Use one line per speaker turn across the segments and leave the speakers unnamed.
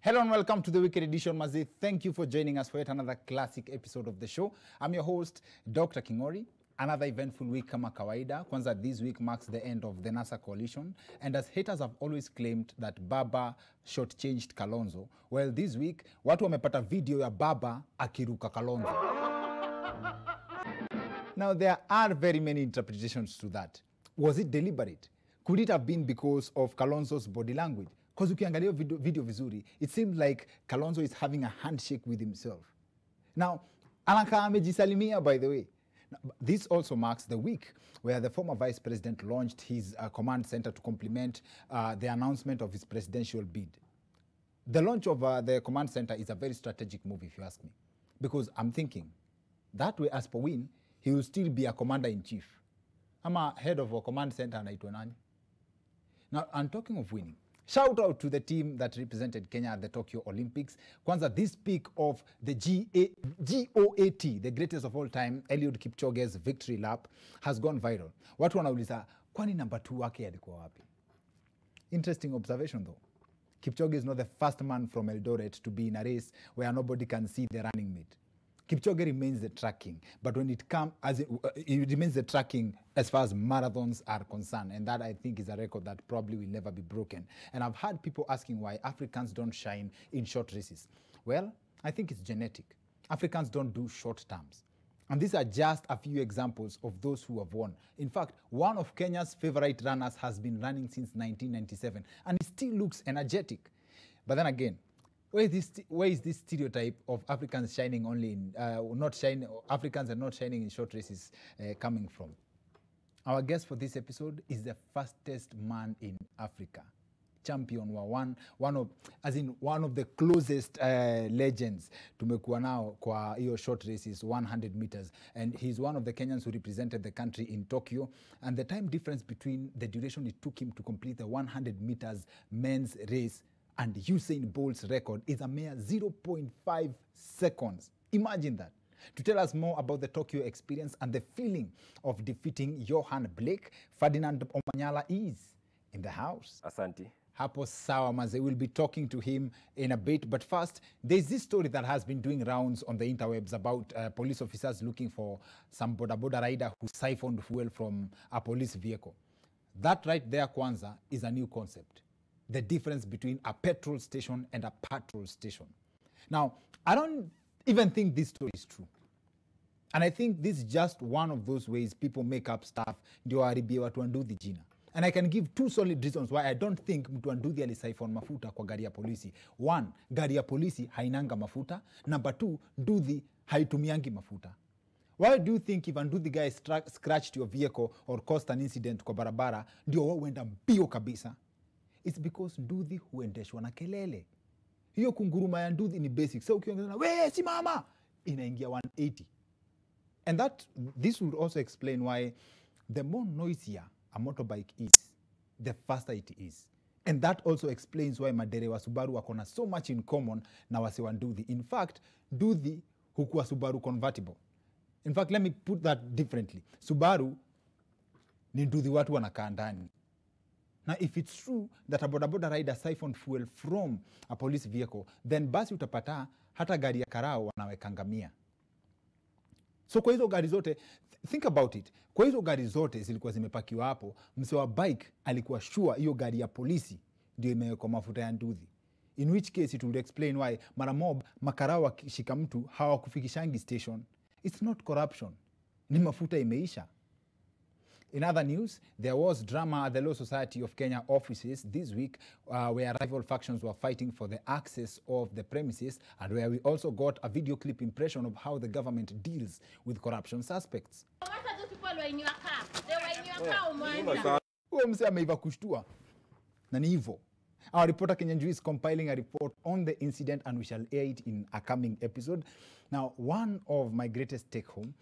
Hello and welcome to the Wicked Edition, Mazi. Thank you for joining us for yet another classic episode of the show. I'm your host, Dr. Kingori. Another eventful week kama kawaida. Kwanza, this week marks the end of the NASA coalition. And as haters have always claimed that Baba shortchanged Kalonzo, well, this week, watu wamepata video ya Baba akiruka Kalonzo. Now, there are very many interpretations to that. Was it deliberate? Could it have been because of Kalonzo's body language? Because ukiangalia video vizuri, it seemed like Kalonzo is having a handshake with himself. Now, anakaa amejisalimia, by the way. This also marks the week where the former vice president launched his command center to complement the announcement of his presidential bid. The launch of the command center is a very strategic move, if you ask me. Because I'm thinking, that way, as per win, he will still be a commander-in-chief. I'm a head of a command center anaitwa nani? Now, I'm talking of winning. Shout out to the team that represented Kenya at the Tokyo Olympics. Kwanza, this peak of the GOAT, the greatest of all time, Eliud Kipchoge's victory lap, has gone viral. Watu wanauliza, kwani number 2 wake alikuwa wapi? Interesting observation though. Kipchoge is not the first man from Eldoret to be in a race where nobody can see the running mate. Kipchoge remains the track king, but when it comes, it remains the track king as far as marathons are concerned, and that I think is a record that probably will never be broken. And I've had people asking why Africans don't shine in short races. Well, I think it's genetic. Africans don't do short terms. And these are just a few examples of those who have won. In fact, one of Kenya's favorite runners has been running since 1997, and he still looks energetic. But then again, where is this stereotype of Africans shining only in, Africans are not shining in short races coming from? Our guest for this episode is the fastest man in Africa. Champion wa one of the closest legends tumekuwa nao kwa hiyo short races, 100 meters. And he's one of the Kenyans who represented the country in Tokyo. And the time difference between the duration it took him to complete the 100 meters men's race and Usain Bolt's record is a mere 0.5 seconds. Imagine that. To tell us more about the Tokyo experience and the feeling of defeating Johan Blake, Ferdinand Omanyala is in the house.
Asante.
Hapo sawa maze, we'll be talking to him in a bit. But first, there's this story that has been doing rounds on the interwebs about police officers looking for some boda rider who siphoned fuel from a police vehicle. That right there, Kwanza, is a new concept. The difference between a petrol station and a patrol station. Now, I don't even think this story is true. And I think this is just one of those ways people make up stuff ndio waharibie watu Anduthi jina. And I can give 2 solid reasons why I don't think mtu Anduthi alisiphon mafuta kwa gari ya polisi. 1, gari ya polisi hainanga mafuta. Number 2, Nduthi haitumiangi mafuta. Why do you think if Anduthi guy scratched your vehicle or caused an incident kwa barabara, ndio wao wenda mbio kabisa? It's because Nduthi huendeshwa na kelele. Hiyo kunguruma ya Nduthi ni basic. So ukiongeza na we simama, inaingia 180. And this would also explain why the more noisier a motorbike is, the faster it is. And that also explains why madereva Subaru wakona so much in common na wase wa Nduthi. In fact, Nduthi hukuwa Subaru convertible. In fact, let me put that differently. Subaru ni Nduthi watu wanakaa ndani. Now, if it's true that a boda rider siphoned fuel from a police vehicle, then basi utapata hata gari ya karao wanawekangamia. So kwa hizo gari zote, think about it. Kwa hizo gari zote zilikuwa zimepakiwa hapo, mse wa bike alikuwa sure hiyo gari ya polisi ndio imewekwa mafuta ya Nduthi. In which case it would explain why mara mob makarao wakishika mtu hawakufikishangi station. It's not corruption. Ni mafuta imeisha. In other news, there was drama at the Law Society of Kenya offices this week where rival factions were fighting for the access of the premises, and where we also got a video clip impression of how the government deals with corruption suspects. Our reporter Kenyanju is compiling a report on the incident, and we shall air it in a coming episode. Now, one of my greatest take-home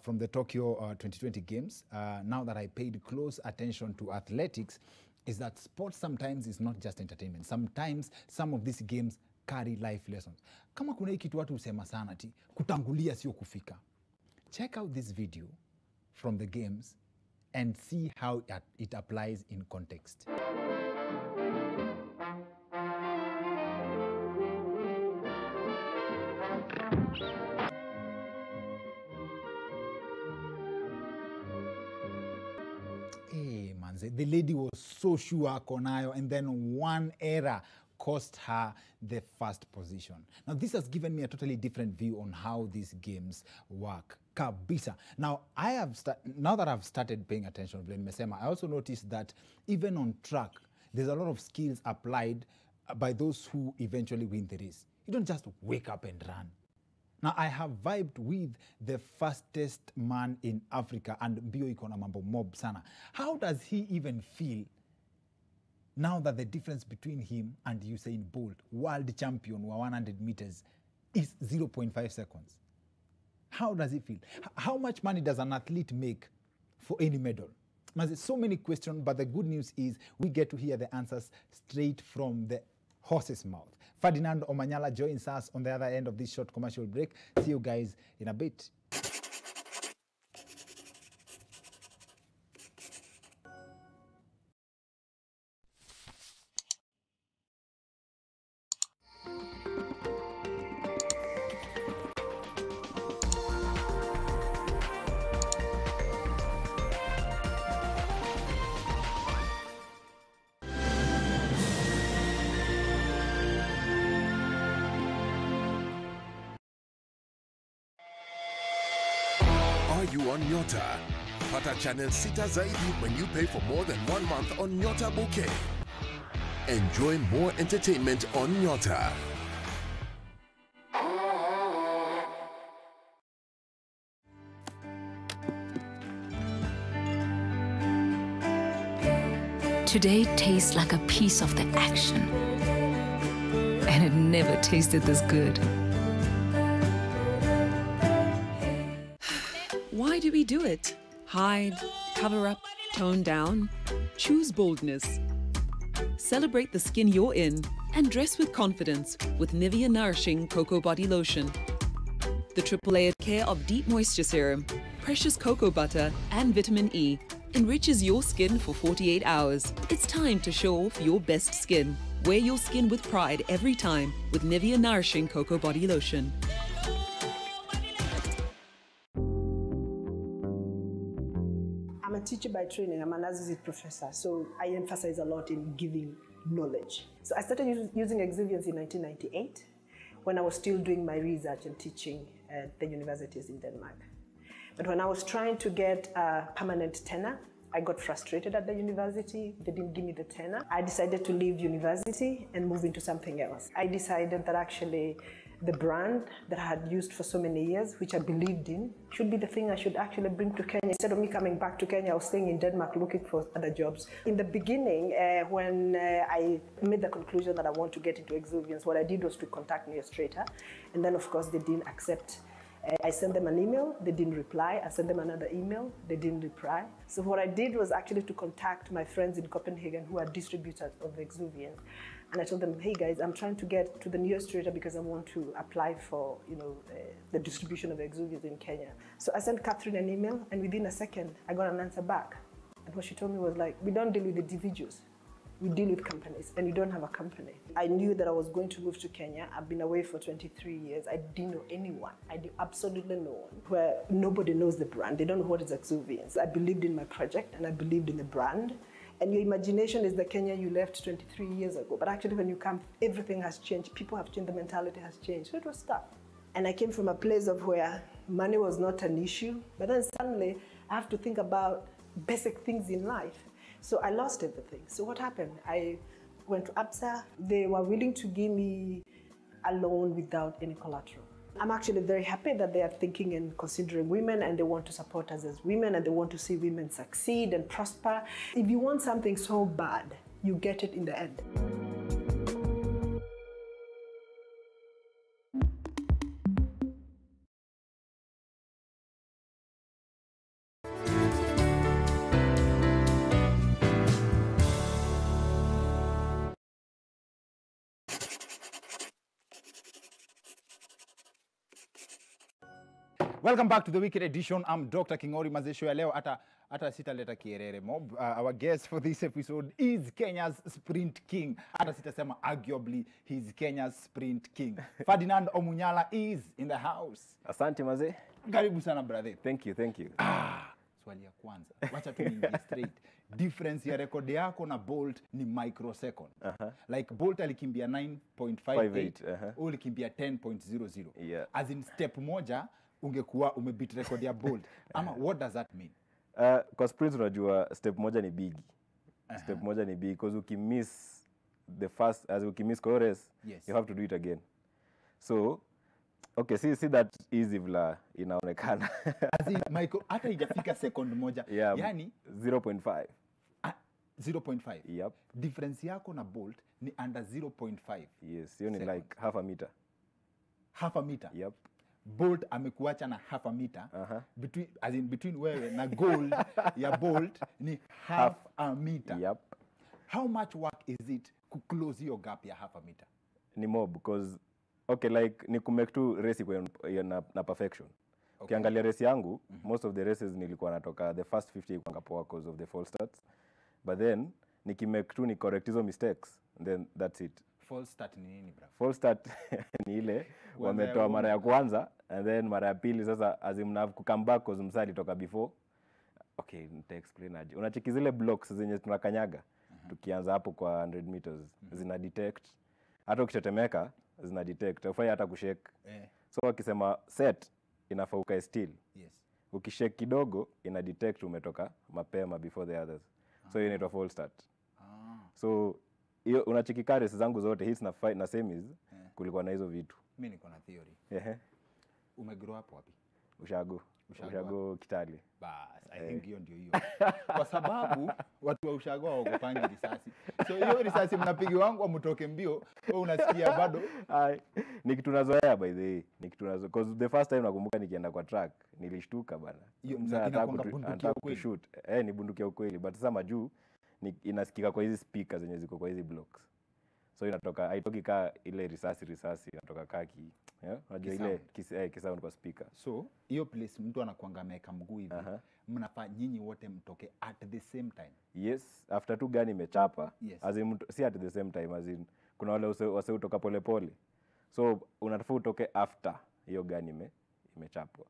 from the Tokyo 2020 Games, now that I paid close attention to athletics, is that sports sometimes is not just entertainment. Sometimes some of these games carry life lessons. Kama kuna hii kitu watu husema sana ati kutangulia sio kufika. Check out this video from the games and see how it applies in context. Hey, man, the lady was so sure Konayo, and then one error cost her the first position. Now, this has given me a totally different view on how these games work. Kabisa. Now, now that I've started paying attention to Mesema, I also noticed that even on track, there's a lot of skills applied by those who eventually win the race. You don't just wake up and run. Now, I have vibed with the fastest man in Africa and Mbio iko na mambo mob sana. How does he even feel now that the difference between him and Usain Bolt, world champion wa 100 meters, is 0.5 seconds? How does he feel? How much money does an athlete make for any medal? There's so many questions, but the good news is we get to hear the answers straight from the horse's mouth. Ferdinand Omanyala joins us on the other end of this short commercial break. See you guys in a bit.
Are you on Nyota? Pata channel sita zaidi when you pay for more than 1 month on Nyota Bouquet. Enjoy more entertainment on Nyota.
Today tastes like a piece of the action. And it never tasted this good.
Why do we do it? Hide, cover up, tone down? Choose boldness. Celebrate the skin you're in and dress with confidence with Nivea Nourishing Cocoa Body Lotion. The triple-layered care of deep moisture serum, precious cocoa butter and vitamin E enriches your skin for 48 hours. It's time to show off your best skin. Wear your skin with pride every time with Nivea Nourishing Cocoa Body Lotion.
I'm a teacher by training. I'm an associate professor, so I emphasize a lot in giving knowledge. So I started using Exuviance in 1998 when I was still doing my research and teaching at the universities in Denmark. But when I was trying to get a permanent tenure, I got frustrated at the university. They didn't give me the tenure. I decided to leave university and move into something else. I decided that actually the brand that I had used for so many years, which I believed in, should be the thing I should actually bring to Kenya. Instead of me coming back to Kenya, I was staying in Denmark looking for other jobs. In the beginning, when I made the conclusion that I want to get into Exuviance, what I did was to contact me straight. And then, of course, they didn't accept. I sent them an email, they didn't reply. I sent them another email, they didn't reply. So what I did was actually to contact my friends in Copenhagen who are distributors of Exuviance. And I told them, hey guys, I'm trying to get to the new Australia because I want to apply for, the distribution of Exuviance in Kenya. So I sent Catherine an email, and within a second, I got an answer back. And what she told me was like, we don't deal with individuals. We deal with companies, and we don't have a company. I knew that I was going to move to Kenya. I've been away for 23 years. I didn't know anyone. I knew absolutely no one. Where nobody knows the brand. They don't know what is Exuviance. I believed in my project, and I believed in the brand. And your imagination is the Kenya you left 23 years ago. But actually, when you come, everything has changed. People have changed. The mentality has changed. So it was tough. And I came from a place of where money was not an issue. But then suddenly, I have to think about basic things in life. So I lost everything. So what happened? I went to ABSA. They were willing to give me a loan without any collateral. I'm actually very happy that they are thinking and considering women, and they want to support us as women, and they want to see women succeed and prosper. If you want something so bad, you get it in the end.
Welcome back to the weekend edition. I'm Dr. Kingori Mazesho ya leo hata sitaleta kierere mob. Our guest for this episode is Kenya's sprint king. Hata sitasema arguably he's Kenya's sprint king. Ferdinand Omanyala is in the house.
Asante maze.
Karibu sana brother.
Thank you.
Swali ya kwanza. Wacha tuingie straight. Difference ya record yako na Bolt ni microsecond. Like Bolt alikimbia 9.58, ulikimbia 10.00.
Yeah.
As in step moja ungekuwa umebeat record ya Bolt. Ama what does that mean?
Kwa sprint unajua step moja ni big. Step moja ni big because ukimiss the first as ukimiss kwa race,
Yes.
you have to do it again. So okay, see that easy vla inaonekana.
As in hata haijafika second moja.
Yeah,
Yani
0.5.
0.5.
Yep.
Difference yako na Bolt ni under 0.5.
Yes, you need
Second.
like half a meter.
Half a meter.
Yep.
Bolt amekuacha na half a meter. Between wewe na goal ya Bolt ni half a meter.
Yep.
How much work is it to close your gap ya half a meter?
Ni mob because okay, like ni kumake tu race kwa na perfection. Ukiangalia race yangu, most of the races nilikuwa natoka the first 50 kwa poa because of the false starts. But then nikimake tu ni correct hizo mistakes, then that's it.
False start ni nini bro?
False start ni ile wametoa mara ya kwanza and then mara ya pili sasa azimna come back cause msali toka before. Okay, nita explain aje. Unacheki zile blocks zenye tunakanyaga. Tukianza hapo kwa 100 meters zina detect. Hata ukitetemeka zina detect. Ufai hata kushake. So wakisema set inafaa ukae still.
Yes.
Ukishake kidogo ina detect umetoka mapema before the others. So hiyo inaitwa false start. So hiyo unacheki race zangu zote hits na semis kulikuwa na hizo vitu.
Mimi niko na theory. Umegrow up wapi? Ushago Kitale. Bas, I think hiyo ndio hiyo. Kwa sababu watu wa Ushago hawagopangi risasi. So hiyo risasi mnapigi wangu mtoke mbio, wewe unasikia bado.
Ni kitu nazoea by the way. Ni kitu nazoea because the first time nakumbuka nikienda kwa track nilishtuka bana.
Hiyo nataka
kushoot. Ni bunduki ya ukweli but sasa majuu inasikika kwa hizi speakers zenye ziko kwa hizi blocks. So inatoka haitoki ile risasi inatoka kaki. Unajua ile kisound kwa speaker.
So hiyo place mtu anakuanga ameweka mguu hivi. Mnafaa nyinyi wote mtoke at the same time.
Yes, after tu gani imechapa.
Yes.
As in si at the same time as in kuna wale wase utoka pole. So unataka utoke after hiyo gani imechapwa.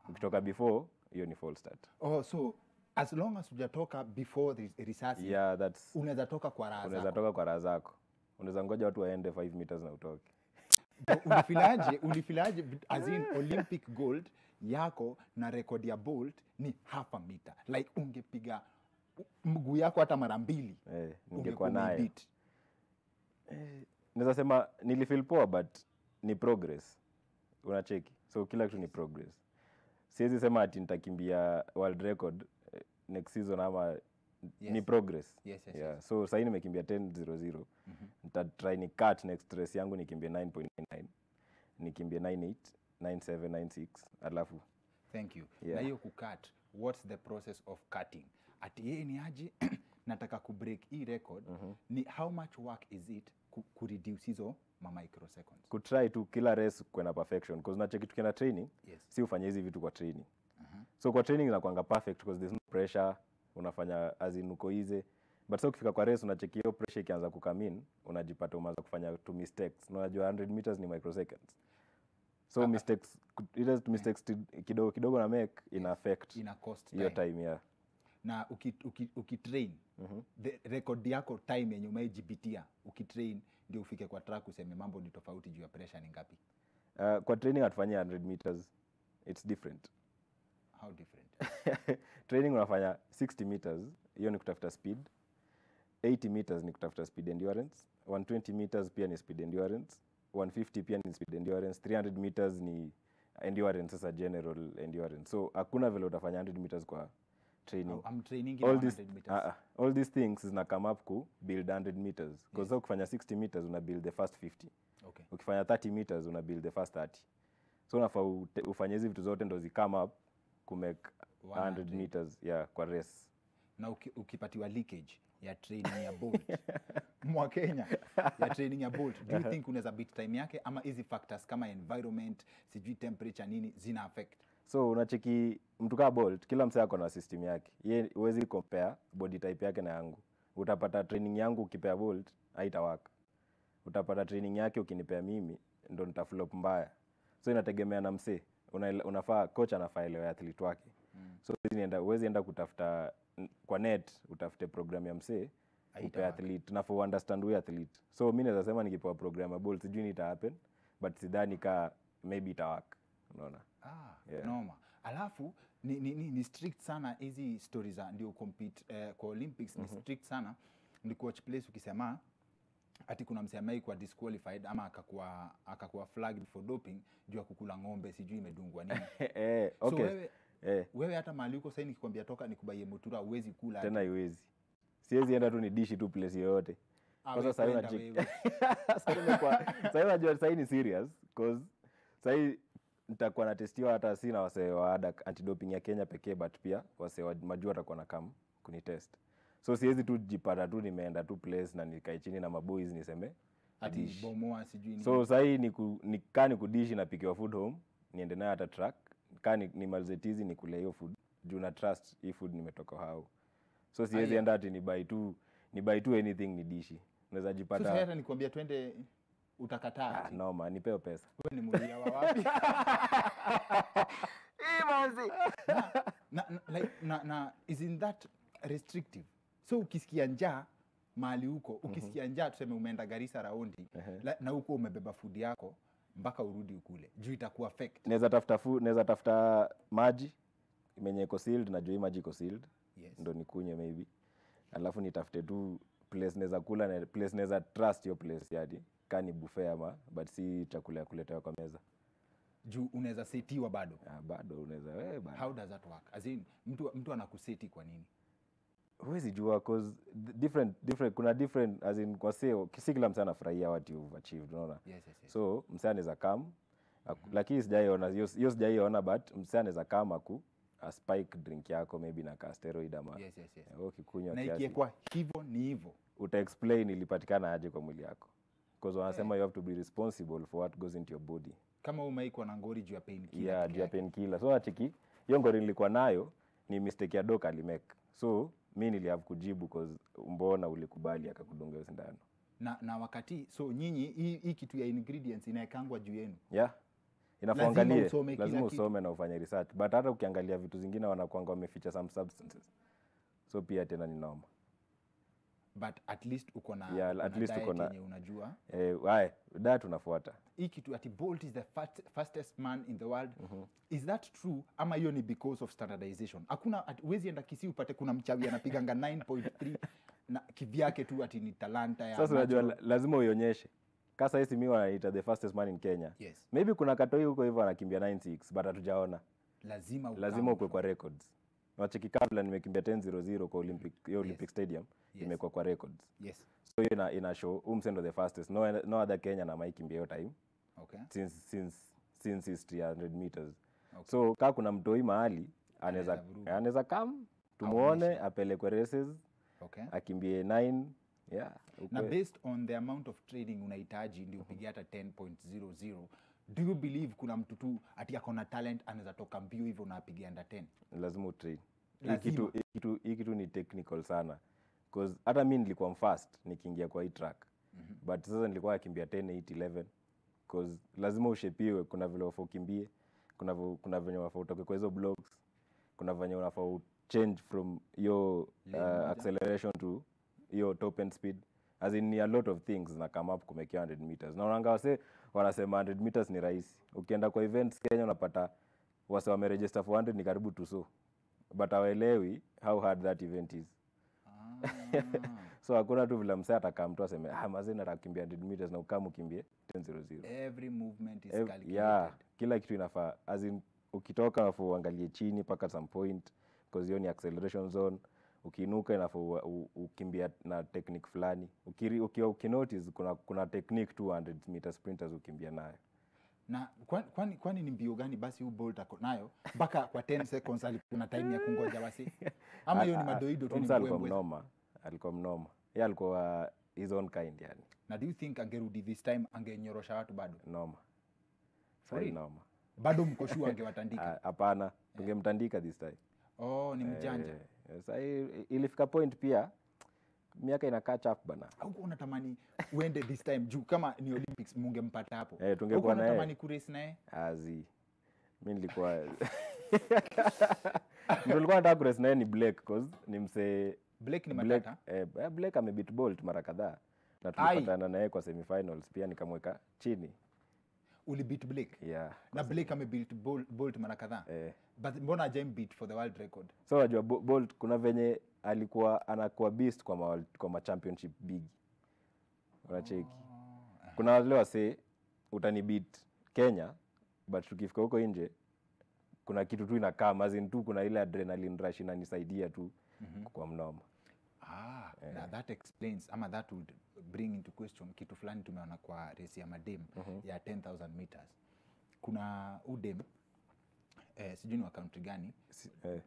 Ukitoka before hiyo ni false start.
Oh, so as long as hujatoka before the risasi.
Yeah, that's
unaweza toka kwa raha zako.
Unaweza toka kwa raha zako. Unaweza ngoja watu waende 5 meters na utoke. Ulifilaje
as in Olympic gold yako na record ya Bolt ni half a meter. Like ungepiga mguu yako hata mara mbili.
Ningekuwa naye. Naweza sema nilifeel poa but ni progress. Unacheki. So kila kitu ni progress. Siwezi sema ati nitakimbia world record next season ama ni progress.
Yes.
So sasa nimekimbia 10:00. Nitatry ni cut next race yangu nikimbia 9.99. Nikimbia 98, 97, 96 alafu.
Thank you.
Yeah.
Na hiyo kucut, what's the process of cutting? Ati yeye ni aje nataka kubreak hii record ni how much work is it ku reduce hizo microseconds?
Kutry tu kila race kwenda perfection because unacheki tukienda training,
Yes.
si ufanye hizi vitu kwa training. So kwa training inakuanga perfect because there's no pressure, unafanya as in uko easy. But so ukifika kwa race unacheki hiyo pressure ikianza kukam in, unajipata umeanza kufanya two mistakes. Unajua 100 meters ni microseconds. So mistakes kidogo na make ina affect
ina cost
hiyo time ya.
Na ukitrain the record yako time yenye umejipitia ukitrain ndio ufike kwa track useme mambo ni tofauti juu ya pressure ni ngapi?
Kwa training atufanyia 100 meters it's different.
How different?
Training unafanya 60 meters, hiyo ni kutafuta speed. 80 meters ni kutafuta speed endurance. 120 meters pia ni speed endurance. 150 pia ni speed endurance. 300 meters ni endurance, sasa general endurance. So hakuna vile utafanya 100 meters kwa training.
I'm training in 100 meters.
All these things zina come up ku build 100 meters. Because ukifanya 60 meters una build the first 50.
Okay.
Ukifanya 30 meters una build the first 30. So unafaa ufanye hizi vitu zote ndo zi come up ku make 100 meters kwa race.
Na ukipatiwa leakage ya training ya Bolt mwa Kenya ya training ya Bolt, do you think unaweza beat time yake ama hizi factors kama environment, sijui temperature nini zina affect?
So unacheki mtu kama Bolt, kila msee ako na system yake. Yeye huwezi compare body type yake na yangu. Utapata training yangu ukipea Bolt haitawaka. Utapata training yake ukinipea mimi ndo nitaflop mbaya. So inategemea na msee. Unafaa coach anafaa elewe athlete wake. So huwezi enda kutafuta kwa net utafute program ya msee upe athlete na for understand we athlete. So mimi naweza sema nikipewa program ya Bolt sijui nita happen but sidhani ka maybe itawaka. Unaona?
Yeah. Noma. Alafu ni strict sana hizi stories za ndio compete kwa Olympics ni strict sana. Ni coach place ukisema ati kuna msemaji kwa disqualified ama akakuwa flagged for doping juu ya kukula ng'ombe sijui imedungwa nini.
Okay.
So wewe hata mahali uko sasa nikikwambia toka nikubaie motura uwezi kula.
Tena iwezi. Siwezi enda tu ni dishi tu place yoyote. Kwa sasa hiyo unajua sasa ni serious cause sasa nitakuwa na testiwa hata sina wasee wa ada anti-doping ya Kenya pekee but pia wasee wa majua watakuwa na come kunitest. So siwezi tu jipata tu nimeenda tu place na nikae chini na maboys niseme
ati bomoa sijui nini.
So sasa ni kudishi na pikiwa food home niende nayo hata track ni malzetizi ni kule hiyo food juu na trust hii food nimetoka hao. So siwezi enda ati ni buy tu anything ni dishi. Unaweza jipata.
So hata nikwambia twende utakataa.
Noma, nipeo pesa.
Wewe ni mulia wa wapi?
Manzi.
Na isn't that restrictive? So ukisikia njaa mahali huko, ukisikia njaa tuseme umeenda Garissa raundi na huko umebeba food yako mpaka urudi ukule. Juu itakuwa affect.
Naweza tafuta maji menye iko sealed na juu maji iko sealed.
Yes.
Ndo nikunywe maybe. Alafu nitafute tu place naweza kula na place naweza trust your place yadi. Kani buffet ama but si chakula ya kuletewa kwa meza.
Juu unaweza setiwa bado.
Bado unaweza bado.
How does that work? As in mtu anakuseti kwa nini?
Huwezi jua cause kuna different as in kwa seo si kila msana anafurahia what you've achieved unaona.
Yes.
So msana anaweza come lakini sijaiona but msana anaweza come a spike drink yako maybe na ka steroid ama
Yes.
ukikunywa
kiasi. Na
kiasi.
ikiwa hivyo ni hivyo.
Uta explain ilipatikana aje kwa mwili yako. Because wanasema you have to be responsible for what goes into your body.
Kama umeikwa na ngori juu ya painkiller.
Yeah, juu ya painkiller. So achiki, hiyo ngori nilikuwa nayo ni mistake ya doc alimake. So mimi nilihave kujibu because mbona ulikubali akakudunga hiyo sindano.
Na wakati so nyinyi hii kitu ya ingredients inaekangwa juu yenu.
Yeah. Inafuangalie lazima usome na ufanye research. But hata ukiangalia vitu zingine wanakuanga wameficha some substances. So pia tena ni normal.
But at least uko na
at least uko na
yenye unajua.
Diet unafuata.
Hii kitu ati Bolt is the fastest man in the world. Is that true ama hiyo ni because of standardization? Hakuna huwezi enda Kisii upate kuna mchawi anapiganga 9.3 na kivyake tu ati ni talanta ya.
Sasa unajua lazima uionyeshe. Kasa hizi mimi wanaita the fastest man in Kenya.
Yes.
Maybe kuna katoi huko hivyo anakimbia 96 but hatujaona. Lazima ukwe kwa records. Wacheki kabla nimekimbia 10:00 kwa Olympic Stadium imekuwa kwa records.
Yes.
So hiyo ina show msendo the fastest. No other Kenya na maikimbia hiyo time.
Okay.
Since history 100 meters. Okay. So kama kuna mtoi mahali anaweza come tumuone apelekwe races.
Okay.
Akimbie 9. Yeah.
Na based on the amount of training unahitaji ndio upige hata 10.00. Do you believe kuna mtu tu ati akona talent anaweza toka mbio hivyo na apige under 10?
Lazima utrain. Hii kitu ni technical sana. Because hata mimi nilikuwa fast nikiingia kwa hii track. But sasa nilikuwa nakimbia 10 8 11 because lazima ushepiwe. Kuna vile wafaa ukimbie, kuna venye wafaa utoke kwa hizo blocks, kuna venye unafaa change from your acceleration to your top end speed. As in a lot of things na come up kumekia 100 meters. Na unaanga wanasema 100 meters ni rahisi. Ukienda kwa events Kenya unapata wase wameregister for 100 ni karibu tuso. But hawaelewi how hard that event is. So hakuna tu vile msee atakaa mtu aseme mazee nataka kukimbia 100 meters na ukamu kimbie 10:00.
Every movement is calculated.
Yeah, kila kitu inafaa. As in ukitoka unafaa uangalie chini paka some point because hiyo ni acceleration zone. Ukiinuka inafaa ukimbia na technique fulani. Ukinotice kuna technique 200 meter sprinters ukimbia nayo.
Na kwani ni mbio gani basi huu Bolt ako nayo mpaka kwa 10 seconds alikuwa time ya kungoja wasi? Ama hiyo ni madoido tu ni
mbwembwe? Alikuwa mnoma. Yeye alikuwa his own kind yani.
Na do you think angerudi this time angenyorosha watu bado?
Noma. Sorry noma.
Bado mko sure angewatandika?
Hapana, tungemtandika this time.
Oh, ni mjanja.
Sasa ilifika point pia miaka ina catch up bana.
Huko unatamani uende this time juu kama ni Olympics mungempata hapo.
Tungekuwa naye.
Unatamani kurace naye?
Mimi nilikuwa nilikuwa nataka kurace naye ni Blake cause ni mse
Blake ni matata.
Blake amebeat Bolt mara kadhaa. Na tulipatana naye kwa semifinals pia nikamweka chini.
Beat Blake?
Yeah.
Na Blake amebeat Bolt mara kadhaa. But mbona hajaim beat for the world record?
So wajua Bolt kuna venye alikuwa anakuwa beast kwa ma championship big. Unacheki. Kuna wale wase utani beat Kenya but tukifika huko nje kuna kitu tu inakaa mazin tu kuna ile adrenaline rush inanisaidia tu kwa mnoma.
Now that explains ama that would bring into question kitu fulani tumeona kwa race ya madem ya 10,000 meters. Kuna udem sijui ni wa country gani,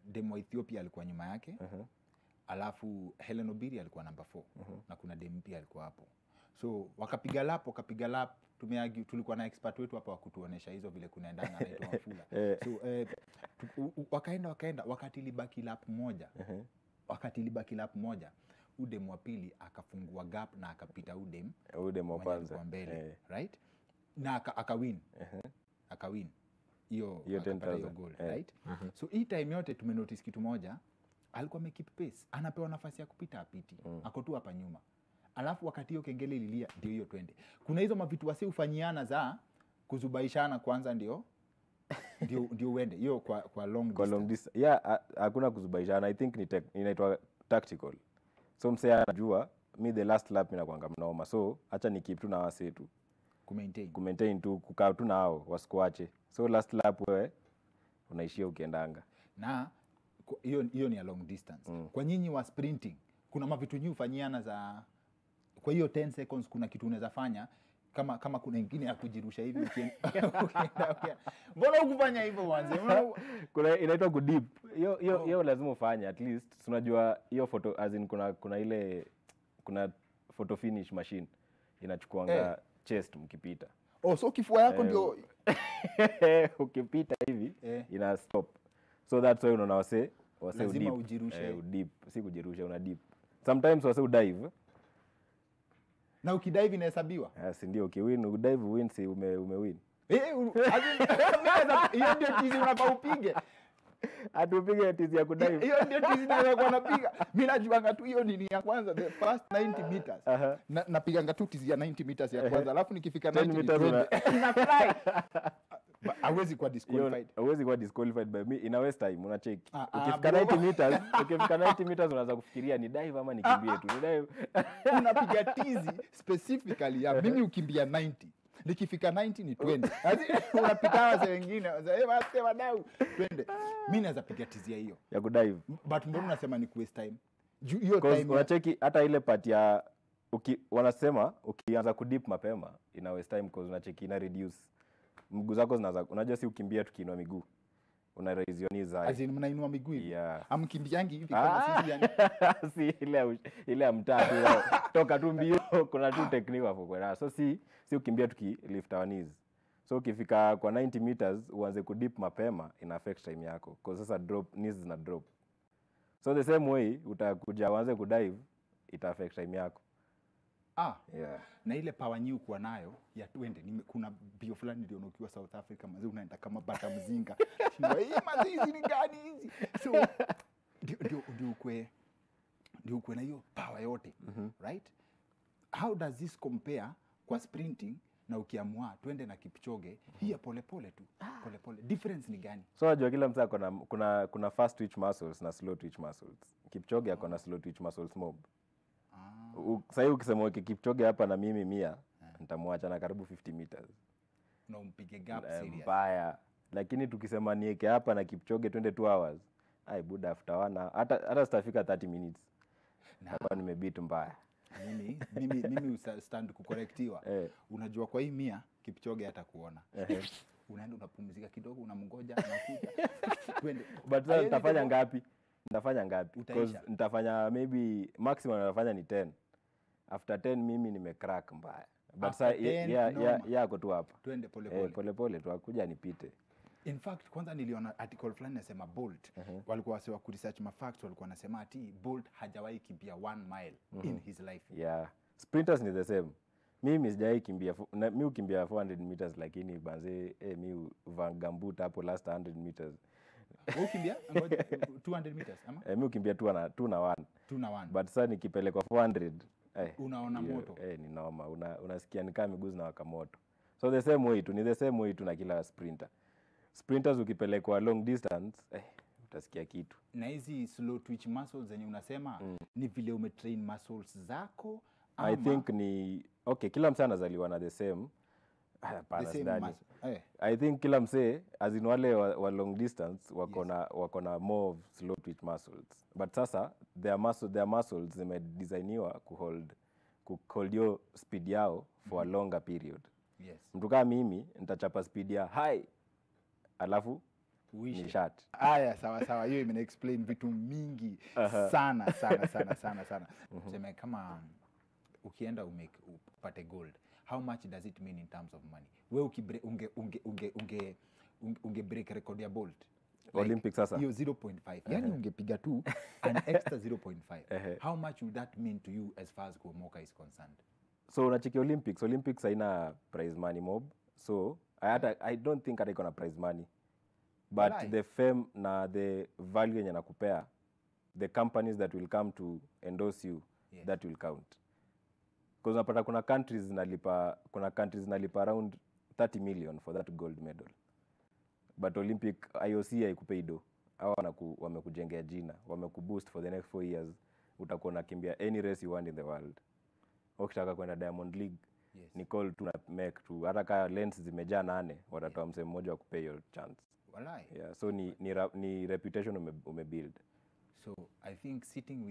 dem wa Ethiopia alikuwa nyuma yake. Alafu Helen Obiri alikuwa number 4 na kuna dem pia alikuwa hapo. So wakapiga lap tulikuwa na expert wetu hapa wa kutuonesha hizo vile kunaendana anaitwa Mafula. So wakaenda wakati libaki lap moja udem wa pili akafungua gap na akapita udem
wa kwanza
mbele, right? Na akawin. Akawin hiyo
10,000
gold, right? So hii time yote tumenotice kitu moja, alikuwa amekeep pace, anapewa nafasi ya kupita apiti. Ako tu hapa nyuma. Alafu wakati hiyo kengele ililia ndio hiyo twende. Kuna hizo mavitu wasi ufanyiana za kuzubaishana kwanza ndio uende. Hiyo kwa long distance.
Yeah, hakuna kuzubaishana. I think inaitwa tactical. So msee anajua me the last lap inakuanga mnoma. So acha ni keep tu na wase tu. Kumaintain tu kukaa tu nao wasikuache. So last lap wewe unaishia ukiendanga.
Na hiyo ni a long distance. Kwa nyinyi wa sprinting kuna mavitu nyinyi ufanyiana za kwa hiyo 10 seconds kuna kitu unaweza fanya kama kuna nyingine ya kujirusha hivi ukienda. Mbona ukufanya hivyo mwanzo?
Kuna inaitwa kudip. Hiyo lazima ufanye at least. Unajua hiyo photo as in kuna photo finish machine inachukuanga chest mkipita.
So kifua yako ndio
ukipita hivi ina stop. So that's why unaona wase
lazima ujirushe.
Udip, si kujirusha una dip. Sometimes wase udive.
Na ukidive inahesabiwa?
Si ndio ukiwin udive win si umewin.
Hiyo ndio tizi unafaa upige.
Atupige tizi ya kudive.
Hiyo ndio tizi ndio napiga. Mimi najuanga tu hiyo nini ya kwanza the first 90 meters. Napiganga tu tizi ya 90 meters ya kwanza. Alafu nikifika 90 meters na fly. Hawezi kuwa disqualified.
Hawezi kuwa disqualified by me in a waste time unacheki. Ukifika 90 meters unaanza kufikiria ni dive ama nikimbie tu. Ni dive.
Unapiga tizi specifically ya mimi ukimbia 90. Nikifika 90 ni 20. Unapita wase wengine. Basi wadau twende. Mimi naweza piga tizi ya hiyo.
Ya kudive.
But mbona unasema ni waste time? Hiyo time
unacheki hata ile part ya wanasema ukianza kudip mapema ina waste time because unacheki ina reduce mguu zako zinaanza. Unajua si ukimbia tukiinua miguu. Una raise your knees high.
Azini mnainua miguu hivi.
Yeah.
Amkimbiangi hivi kama sisi yani.
Si ile ya mtatu toka tu mbio kuna tu technique hapo kwa. So si ukimbia tukilift our knees. So ukifika kwa 90 meters uanze kudip mapema ina affect time yako. Kwa sasa knees zina drop. So the same way utakuja uanze kudive ita affect time yako. Yeah.
Na ile power new kwa nayo ya twende kuna bio fulani ndio ukiwa South Africa mazi unaenda kama bata mzinga. Hii mazizi ni gani hizi? So ndio ukwe na hiyo power yote, right? How does this compare kwa sprinting na ukiamua twende na Kipchoge hii pole tu. Pole. Difference ni gani?
So unajua kila mtu kuna fast twitch muscles na slow twitch muscles. Kipchoge ako na slow twitch muscles mob. Sasa ukisema Kipchoge hapa na mimi 100 nitamwacha na karibu 50 meters.
Na umpige gap serious.
Mbaya. Lakini tukisema niweke hapa na Kipchoge 22 hours. Buda after 1 hata sitafika 30 minutes. Hapa nimebeat mbaya.
Mimi stand kucorrectiwa. Unajua kwa hii 100 Kipchoge hata kuona. Unaenda unapumzika kidogo unamngoja anakuja. Twende.
But sasa nitafanya ngapi? Because nitafanya maybe maximum nitafanya ni 10. After 10 mimi nimecrack mbaya. But sasa yako tu hapa.
Twende pole.
Pole tu akuja nipite.
In fact, kwanza niliona article fulani nasema Bolt. Walikuwa wasewa kuresearch facts, walikuwa nasema ati Bolt hajawahi kimbia 1 mile in his life.
Yeah. Sprinters ni the same. Mimi sijawahi kimbia, mimi ukimbia 400 meters lakini banze mimi vangambut hapo last 100 meters.
Wewe ukimbia 200 meters ama?
Mimi ukimbia 2 na 1.
2 na 1.
But sasa nikipelekwa 400
unaona moto.
Ni noma. Unasikia ni kama miguu zinawaka moto. So the same way tu, ni the same way tu na kila sprinter. Sprinters ukipelekwa long distance, utasikia kitu.
Na hizi slow twitch muscles zenye unasema ni vile umetrain muscles zako ama?
I think ni okay, kila msee anazaliwa na the same I think kila msee as in wale wa long distance wako na more of slow twitch muscles. But sasa their muscles zimedesigniwa kuhold your speed yao for a longer period.
Yes.
Mtu kama mimi nitachapa speed ya high alafu ni short.
Aya, sawa. Hiyo ime explain vitu mingi sana. Sema kama ukienda upate gold, how much does it mean in terms of money? Wewe unge break record ya Bolt
like, Olympics sasa
hiyo 0.5 yani ungepiga tu an extra 0.5 how much would that mean to you as far as kuomoka is concerned?
So unacheki Olympics haina prize money mob, so I don't think iko na prize money, but the fame na the value yenye nakupea, the companies that will come to endorse you, that will count. Because unapata kuna countries zinalipa around 30 million for that gold medal, but Olympic IOC haikupei do. Hao wamekujengea jina, wamekuboost for the next 4 years, utakuwa unakimbia any race you want in the world. Ukitaka kwenda Diamond League, ni call tu na make tu, hata kama lens zimejaa 8 watatoa msemo mmoja wa kupay your chance.
Walai.
Yeah, so ni reputation umebuild.
So I think sitting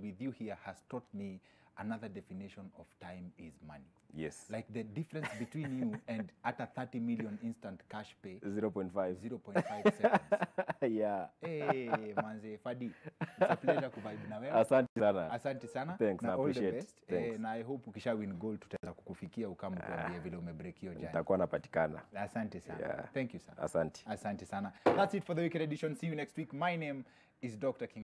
with you here has taught me another definition of time is money.
Yes.
Like the difference between you and at a 30 million instant cash pay
0.5
seconds.
Yeah.
Hey, manze Fadi, it's a pleasure kuvibe na wewe.
Asante sana.
Thanks,
na
appreciate.
All the best.
Na I hope ukisha win gold tutaweza kukufikia ukamkuambia vile umebreak hiyo jana.
Nitakuwa napatikana.
Asante sana.
Yeah.
Thank you sana.
Asante.
Asante sana. That's it for the weekend edition. See you next week. My name is Dr. King.